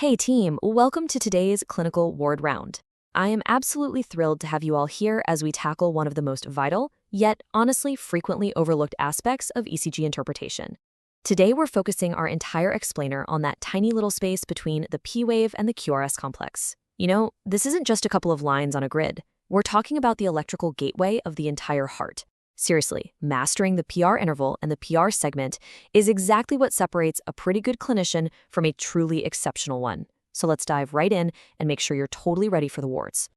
Hey team, welcome to today's clinical ward round. I am absolutely thrilled to have you all here as we tackle one of the most vital, yet honestly frequently overlooked aspects of ECG interpretation. Today we're focusing our entire explainer on that tiny little space between the P wave and the QRS complex. You know, this isn't just a couple of lines on a grid. We're talking about the electrical gateway of the entire heart. Seriously, mastering the PR interval and the PR segment is exactly what separates a pretty good clinician from a truly exceptional one. So let's dive right in and make sure you're totally ready for the wards.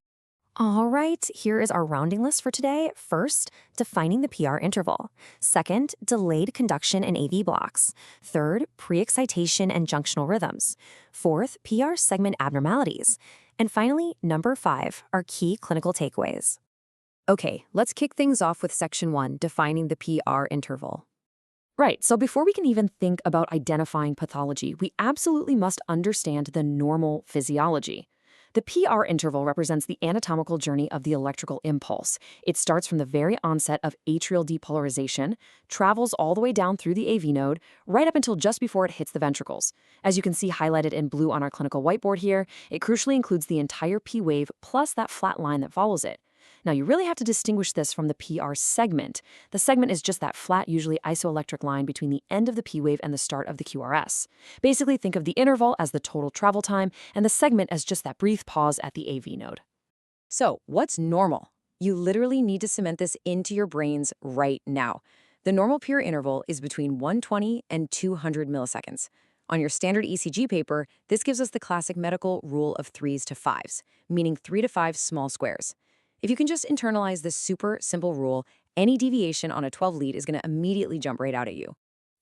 All right, here is our rounding list for today. First, defining the PR interval. Second, delayed conduction and AV blocks. Third, pre-excitation and junctional rhythms. Fourth, PR segment abnormalities. And finally, number 5, our key clinical takeaways. Okay, let's kick things off with Section 1, defining the PR interval. Right, so before we can even think about identifying pathology, we absolutely must understand the normal physiology. The PR interval represents the anatomical journey of the electrical impulse. It starts from the very onset of atrial depolarization, travels all the way down through the AV node, right up until just before it hits the ventricles. As you can see highlighted in blue on our clinical whiteboard here, it crucially includes the entire P wave plus that flat line that follows it. Now, you really have to distinguish this from the PR segment. The segment is just that flat, usually isoelectric line between the end of the P wave and the start of the QRS. Basically, think of the interval as the total travel time and the segment as just that brief pause at the AV node. So, what's normal? You literally need to cement this into your brains right now. The normal PR interval is between 120 and 200 milliseconds. On your standard ECG paper, this gives us the classic medical rule of 3s to 5s, meaning 3 to 5 small squares. If you can just internalize this super simple rule, any deviation on a 12 lead is going to immediately jump right out at you.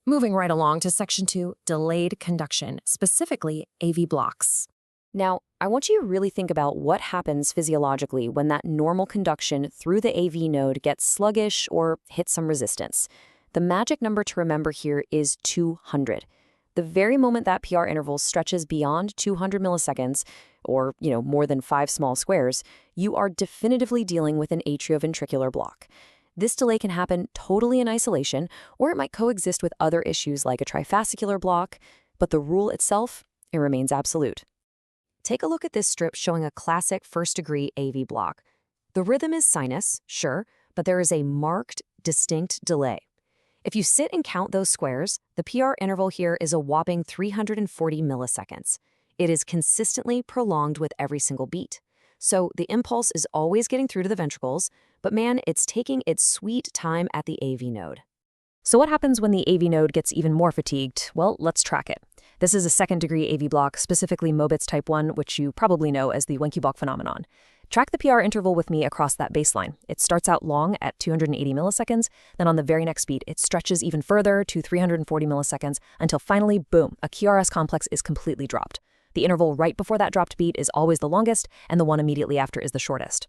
Moving right along to Section 2, delayed conduction, specifically AV blocks. Now, I want you to really think about what happens physiologically when that normal conduction through the AV node gets sluggish or hits some resistance. The magic number to remember here is 200. The very moment that PR interval stretches beyond 200 milliseconds, or, more than 5 small squares, you are definitively dealing with an atrioventricular block. This delay can happen totally in isolation, or it might coexist with other issues like a trifascicular block, but the rule itself, it remains absolute. Take a look at this strip showing a classic first-degree AV block. The rhythm is sinus, sure, but there is a marked, distinct delay. If you sit and count those squares, the PR interval here is a whopping 340 milliseconds. It is consistently prolonged with every single beat. So the impulse is always getting through to the ventricles, but man, it's taking its sweet time at the AV node. So what happens when the AV node gets even more fatigued? Well, let's track it. This is a second-degree AV block, specifically Mobitz type 1, which you probably know as the Wenckebach phenomenon. Track the PR interval with me across that baseline. It starts out long at 280 milliseconds, then on the very next beat, it stretches even further to 340 milliseconds until finally, boom, a QRS complex is completely dropped. The interval right before that dropped beat is always the longest, and the one immediately after is the shortest.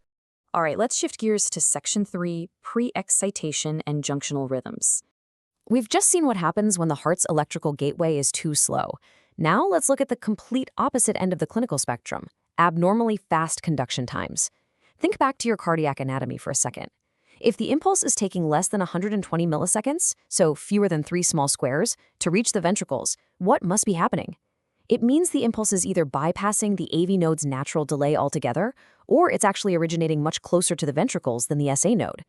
All right, let's shift gears to Section 3, pre-excitation and junctional rhythms. We've just seen what happens when the heart's electrical gateway is too slow. Now let's look at the complete opposite end of the clinical spectrum, abnormally fast conduction times. Think back to your cardiac anatomy for a second. If the impulse is taking less than 120 milliseconds, so fewer than 3 small squares, to reach the ventricles, what must be happening? It means the impulse is either bypassing the AV node's natural delay altogether, or it's actually originating much closer to the ventricles than the SA node.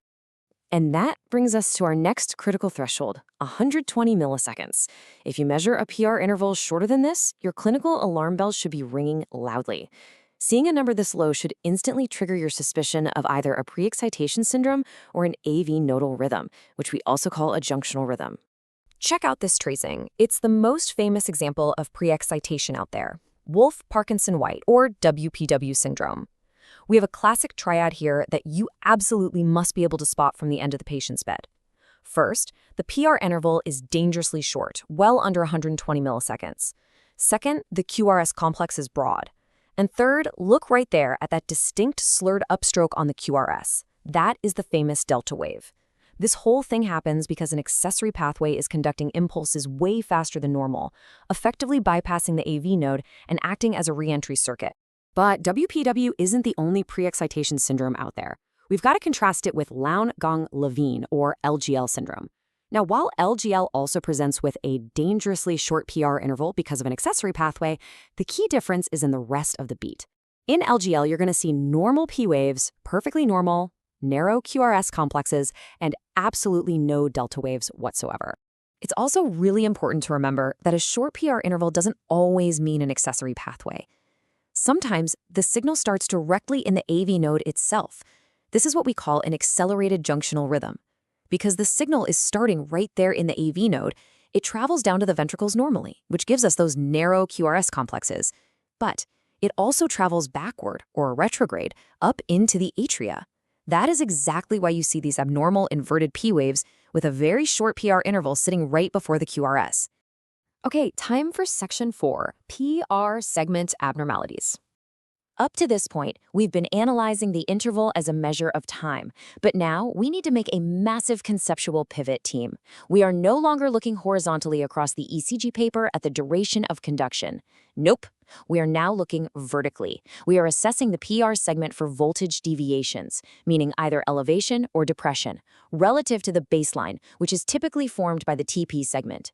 And that brings us to our next critical threshold, 120 milliseconds. If you measure a PR interval shorter than this, your clinical alarm bells should be ringing loudly. Seeing a number this low should instantly trigger your suspicion of either a pre-excitation syndrome or an AV nodal rhythm, which we also call a junctional rhythm. Check out this tracing. It's the most famous example of pre-excitation out there, Wolff-Parkinson-White, or WPW syndrome. We have a classic triad here that you absolutely must be able to spot from the end of the patient's bed. First, the PR interval is dangerously short, well under 120 milliseconds. Second, the QRS complex is broad. And third, look right there at that distinct slurred upstroke on the QRS. That is the famous delta wave. This whole thing happens because an accessory pathway is conducting impulses way faster than normal, effectively bypassing the AV node and acting as a re-entry circuit. But WPW isn't the only pre-excitation syndrome out there. We've got to contrast it with Lown-Gong-Levine, or LGL syndrome. Now, while LGL also presents with a dangerously short PR interval because of an accessory pathway, the key difference is in the rest of the beat. In LGL, you're going to see normal P waves, perfectly normal, narrow QRS complexes, and absolutely no delta waves whatsoever. It's also really important to remember that a short PR interval doesn't always mean an accessory pathway. Sometimes the signal starts directly in the AV node itself. This is what we call an accelerated junctional rhythm. Because the signal is starting right there in the AV node, it travels down to the ventricles normally, which gives us those narrow QRS complexes. But it also travels backward, or retrograde, up into the atria. That is exactly why you see these abnormal inverted P waves with a very short PR interval sitting right before the QRS. Okay, time for section 4, PR segment abnormalities. Up to this point, we've been analyzing the interval as a measure of time, but now we need to make a massive conceptual pivot, team. We are no longer looking horizontally across the ECG paper at the duration of conduction. Nope. We are now looking vertically. We are assessing the PR segment for voltage deviations, meaning either elevation or depression, relative to the baseline, which is typically formed by the TP segment.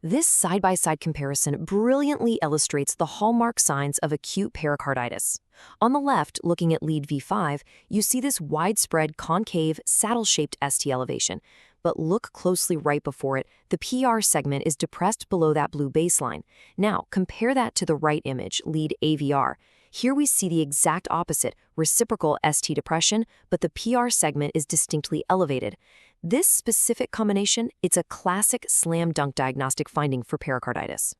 This side-by-side comparison brilliantly illustrates the hallmark signs of acute pericarditis. On the left, looking at lead V5, you see this widespread concave saddle-shaped ST elevation. But look closely right before it, the PR segment is depressed below that blue baseline. Now, compare that to the right image, lead AVR. Here we see the exact opposite, reciprocal ST depression, but the PR segment is distinctly elevated. This specific combination, it's a classic slam dunk diagnostic finding for pericarditis.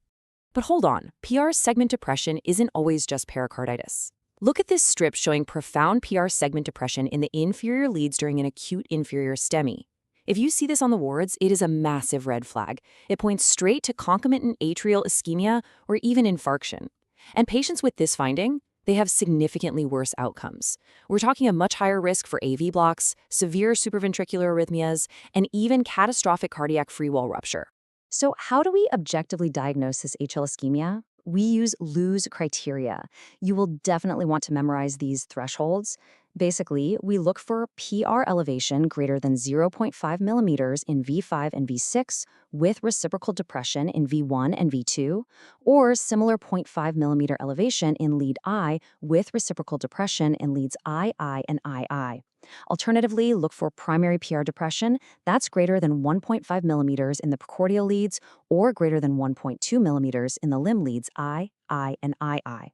But hold on, PR segment depression isn't always just pericarditis. Look at this strip showing profound PR segment depression in the inferior leads during an acute inferior STEMI. If you see this on the wards, it is a massive red flag. It points straight to concomitant atrial ischemia or even infarction. And patients with this finding, they have significantly worse outcomes. We're talking a much higher risk for AV blocks, severe supraventricular arrhythmias, and even catastrophic cardiac free wall rupture. So how do we objectively diagnose this atrial ischemia? We use Lewis criteria. You will definitely want to memorize these thresholds. Basically, we look for PR elevation greater than 0.5 millimeters in V5 and V6 with reciprocal depression in V1 and V2, or similar 0.5 millimeter elevation in lead I with reciprocal depression in leads II, and II. Alternatively, look for primary PR depression that's greater than 1.5 millimeters in the precordial leads or greater than 1.2 millimeters in the limb leads I, and II.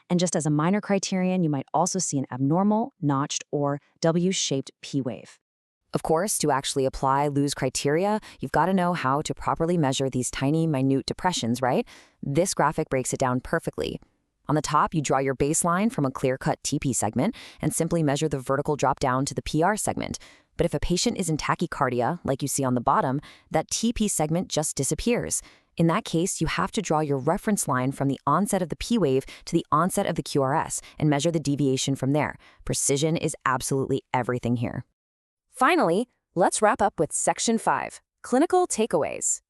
And just as a minor criterion, you might also see an abnormal, notched, or W-shaped P wave. Of course, to actually apply Lewis criteria, you've got to know how to properly measure these tiny, minute depressions, right? This graphic breaks it down perfectly. On the top, you draw your baseline from a clear-cut TP segment and simply measure the vertical drop down to the PR segment. But if a patient is in tachycardia, like you see on the bottom, that TP segment just disappears. In that case, you have to draw your reference line from the onset of the P wave to the onset of the QRS and measure the deviation from there. Precision is absolutely everything here. Finally, let's wrap up with Section 5, Clinical Takeaways.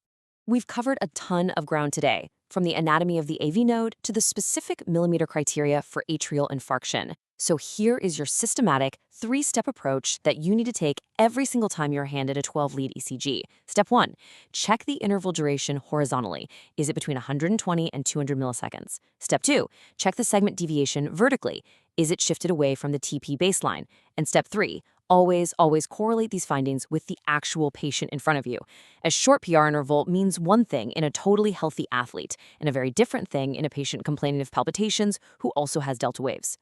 We've covered a ton of ground today, from the anatomy of the AV node to the specific millimeter criteria for atrial infarction. So here is your systematic, 3-step approach that you need to take every single time you're handed a 12-lead ECG. Step 1, check the interval duration horizontally. Is it between 120 and 200 milliseconds? Step 2, check the segment deviation vertically. Is it shifted away from the TP baseline? And step 3, always correlate these findings with the actual patient in front of you. A short PR interval means one thing in a totally healthy athlete, and a very different thing in a patient complaining of palpitations who also has delta waves.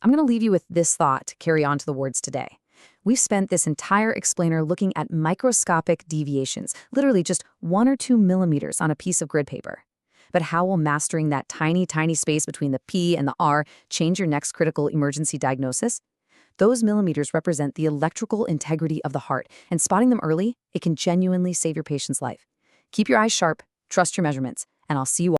I'm going to leave you with this thought to carry on to the wards today. We've spent this entire explainer looking at microscopic deviations, literally just 1 or 2 millimeters on a piece of grid paper. But how will mastering that tiny space between the P and the R change your next critical emergency diagnosis? Those millimeters represent the electrical integrity of the heart, and spotting them early, it can genuinely save your patient's life. Keep your eyes sharp, trust your measurements, and I'll see you all